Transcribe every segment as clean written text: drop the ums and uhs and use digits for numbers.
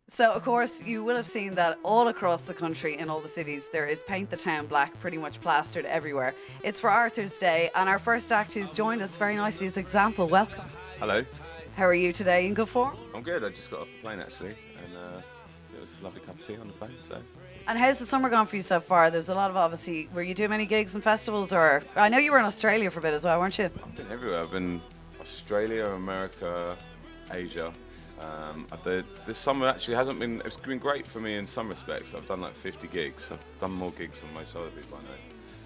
So, of course, you will have seen that all across the country, in all the cities, there is Paint the Town Black pretty much plastered everywhere. It's for Arthur's Day, and our first act who's joined us very nicely is Example. Welcome. Hello. How are you today? In good form? I'm good. I just got off the plane actually, and it was a lovely cup of tea on the plane. So And how's the summer gone for you so far? There's a lot of, obviously, were you doing many gigs and festivals, or I know you were in Australia for a bit as well, weren't you? I've been everywhere. I've been Australia, America, Asia. This summer actually hasn't been. It's been great for me in some respects. I've done like 50 gigs. I've done more gigs than most other people I know.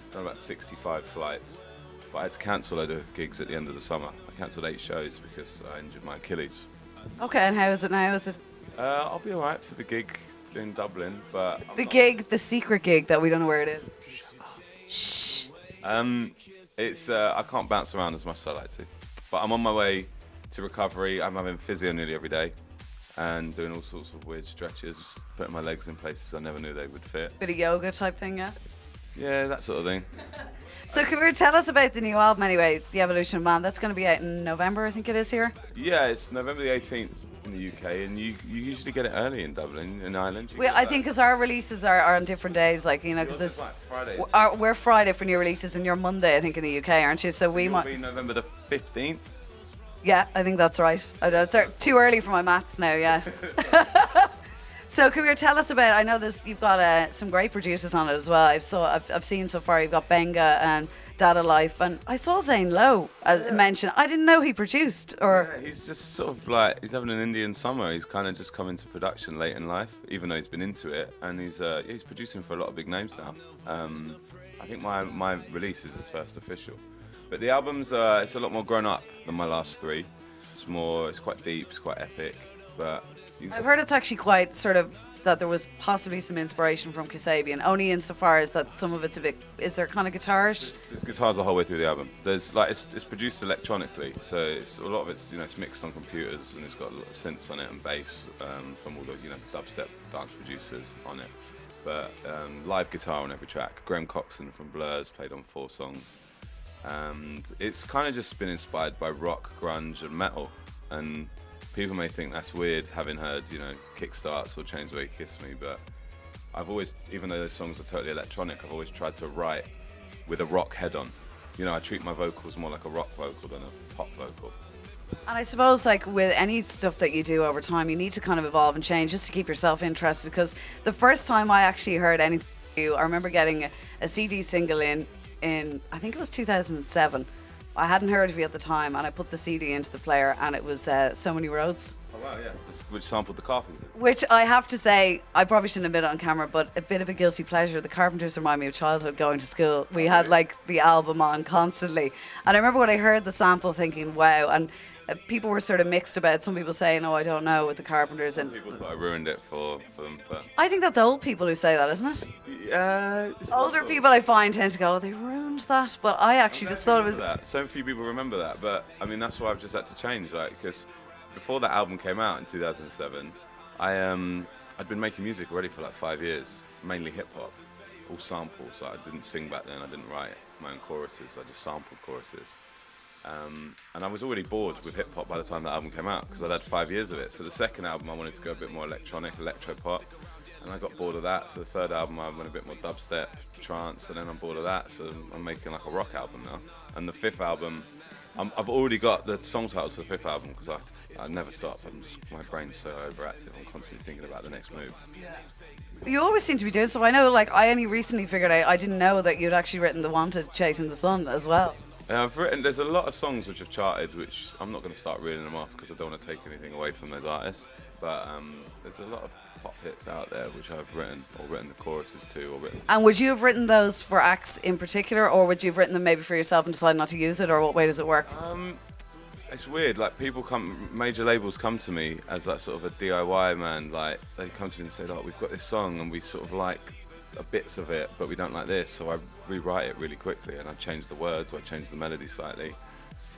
I've done about 65 flights, but I had to cancel a load of gigs at the end of the summer. I cancelled 8 shows because I injured my Achilles. Okay, and how is it now? Is it I'll be alright for the gig in Dublin, but the secret gig that we don't know where it is? Shh. It's I can't bounce around as much as I like to, but I'm on my way to recovery. I'm having physio nearly every day and doing all sorts of weird stretches, putting my legs in places I never knew they would fit. Bit of yoga type thing, yeah? Yeah, that sort of thing. So can you tell us about the new album anyway, The Evolution of Man? That's going to be out in November, I think it is here. Yeah, it's November the 18th in the UK, and you usually get it early in Dublin, in Ireland. I think because our releases are on different days, like, you know, because Yours is this like Fridays. we're Friday for new releases, and you're Monday, I think, in the UK, aren't you? So we You'll might. be November the 15th. Yeah, I think that's right. I know it's too early for my maths now. Yes. So can you tell us about? I know this. You've got some great producers on it as well. I've seen so far. You've got Benga and Data Life, and I saw Zane Lowe mentioned. I didn't know he produced. Or Yeah, he's just sort of like, he's having an Indian summer. He's kind of just come into production late in life, even though he's been into it, and he's producing for a lot of big names now. I think my release is his first official. But the album's it's a lot more grown up than my last 3. It's quite deep, it's quite epic. But I've heard it's actually quite sort of that there was possibly some inspiration from Kasabian, only insofar as that some of it's a bit. Is there kind of guitars? There's guitars the whole way through the album. There's like it's produced electronically, so a lot of it's mixed on computers, and it's got a lot of synths on it and bass from all the dubstep dance producers on it. But live guitar on every track. Graham Coxon from Blur's played on 4 songs. And it's kind of just been inspired by rock, grunge, and metal. And people may think that's weird, having heard, Kickstarts or Chains the Way You Kiss Me, but I've always, even though those songs are totally electronic, I've always tried to write with a rock head on. I treat my vocals more like a rock vocal than a pop vocal. And I suppose, like, with any stuff that you do over time, you need to kind of evolve and change just to keep yourself interested. Because the first time I actually heard anything from you, I remember getting a CD single in I think it was 2007. I hadn't heard of you at the time, and I put the CD into the player, and it was So Many Roads. Oh wow, yeah. Which sampled the Carpenters. Which I have to say, I probably shouldn't admit it on camera, but a bit of a guilty pleasure. The Carpenters remind me of childhood going to school. We had like the album on constantly. And I remember when I heard the sample thinking, wow. And people were sort of mixed about it. Some people saying, oh, I don't know, with the Carpenters. And People thought I ruined it for them, but I think that's old people who say that, isn't it? yeah. Older people I find tend to go, oh, they ruined that. But I actually just thought it was. So few people remember that, but I mean that's why I've just had to change, like, because before that album came out in 2007, I'd been making music already for like 5 years, mainly hip hop, all samples. I didn't sing back then. I didn't write my own choruses. I just sampled choruses. And I was already bored with hip hop by the time that album came out because I'd had 5 years of it. So the second album I wanted to go a bit more electronic, electro pop, and I got bored of that. So the third album I went a bit more dubstep, trance, and then I'm bored of that. So I'm making like a rock album now. And the 5th album, I've already got the song titles for the 5th album because I never stop. My brain's so overactive. I'm constantly thinking about the next move. You always seem to be doing so. I know, like, I only recently figured out, I didn't know that you'd actually written The Wanted, Chasing the Sun as well. There's a lot of songs which have charted, which I'm not going to start reading them off because I don't want to take anything away from those artists. But there's a lot of pop hits out there which I've written, or written the choruses to, or written. And would you have written those for acts in particular, or would you have written them maybe for yourself and decided not to use it, or what way does it work? It's weird, like major labels come to me as that sort of a DIY man, like they come to me and say, like, we've got this song and we sort of like bits of it, but we don't like this, so I rewrite it really quickly and I change the words or I change the melody slightly.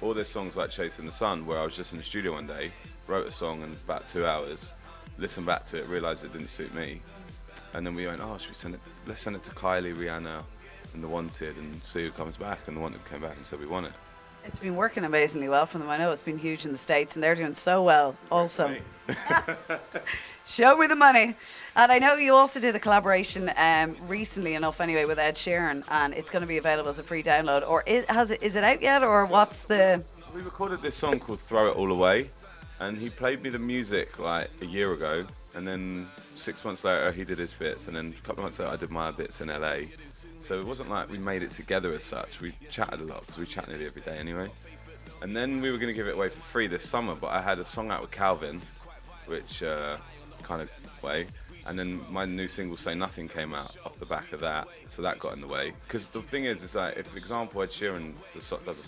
Or there's songs like Chasing the Sun where I was just in the studio one day, wrote a song in about 2 hours, listened back to it, realised it didn't suit me, and then we went, oh, let's send it to Kylie, Rihanna and The Wanted and see who comes back, and The Wanted came back and said we want it. It's been working amazingly well for them. I know it's been huge in the States, and they're doing so well also. Show me the money. And I know you also did a collaboration recently enough anyway with Ed Sheeran, and it's going to be available as a free download. Or is it out yet, or what's the... We recorded this song called Throw It All Away, and he played me the music like a year ago, and then 6 months later he did his bits, and then a couple of months later I did my bits in LA. So it wasn't like we made it together as such. We chatted a lot, because we chat nearly every day anyway. And then we were going to give it away for free this summer, but I had a song out with Calvin, which kind of way, and then my new single Say Nothing came out off the back of that, so that got in the way. Because the thing is like, if for example Ed Sheeran does a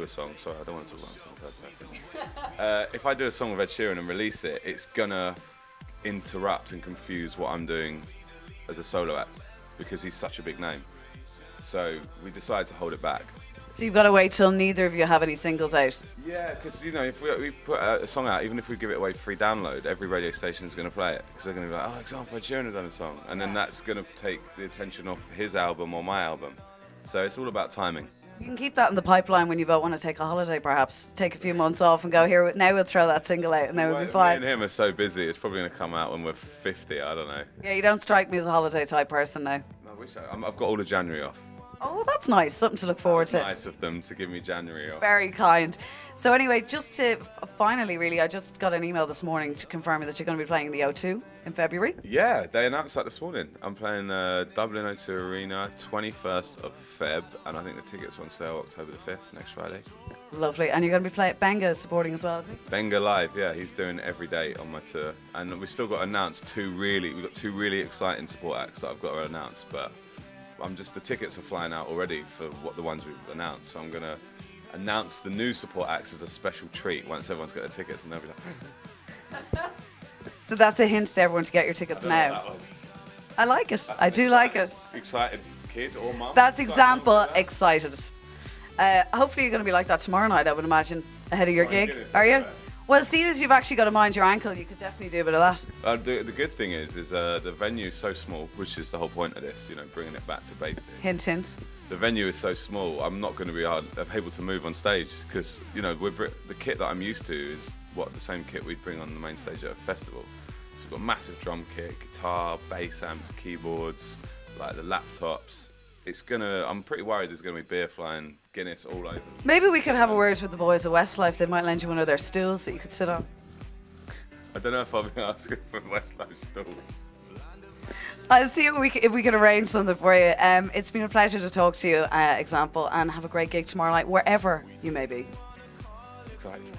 song, sorry, I don't want to talk about myself in third person. If I do a song with Ed Sheeran and release it, it's gonna interrupt and confuse what I'm doing as a solo act, because he's such a big name. So we decided to hold it back. So you've got to wait till neither of you have any singles out. Yeah, because, you know, if we put a song out, even if we give it away free download, every radio station is going to play it, because they're going to be like, oh, example, Ed Sheeran has done a song, and then that's going to take the attention off his album or my album. So it's all about timing. You can keep that in the pipeline when you both want to take a holiday, perhaps. Take a few months off and go, here, now we'll throw that single out and then we'll be fine. Me and him are so busy, it's probably going to come out when we're 50, I don't know. Yeah, you don't strike me as a holiday type person now. I wish I've got all of January off. Oh, well, that's nice. Something to look forward to. Nice of them to give me January off. Very kind. So anyway, just to finally, really, I just got an email this morning to confirm that you're going to be playing the O2 in February. Yeah, they announced that this morning. I'm playing Dublin O2 Arena, 21st of Feb, and I think the tickets are on sale October the 5th, next Friday. Lovely. And you're going to be playing Benga supporting as well, is he? Benga live, yeah, he's doing every day on my tour, and we've still got to announce we've got two really exciting support acts that I've got to announce, but the tickets are flying out already for the ones we've announced, so I'm going to announce the new support acts as a special treat once everyone's got their tickets, and they'll be like... So that's a hint to everyone to get your tickets now. I like it. I do like it. Excited kid or mum? That's example excited. Hopefully you're going to be like that tomorrow night, I would imagine, ahead of your gig. Are you? Well, seeing as you've actually got to mind your ankle, you could definitely do a bit of that. The good thing is the venue is so small, which is the whole point of this, you know, bringing it back to basics. Hint, hint. The venue is so small, I'm not going to be able to move on stage, because, you know, the kit that I'm used to is the same kit we'd bring on the main stage at a festival. So we've got massive drum kit, guitar, bass amps, keyboards, like the laptops. I'm pretty worried there's going to be beer flying, Guinness all over. Maybe we could have a word with the boys at Westlife. They might lend you one of their stools that you could sit on. I don't know if I'll be asking for Westlife stools. I'll see if we can arrange something for you. It's been a pleasure to talk to you, Example, and have a great gig tomorrow night, wherever you may be. Excited.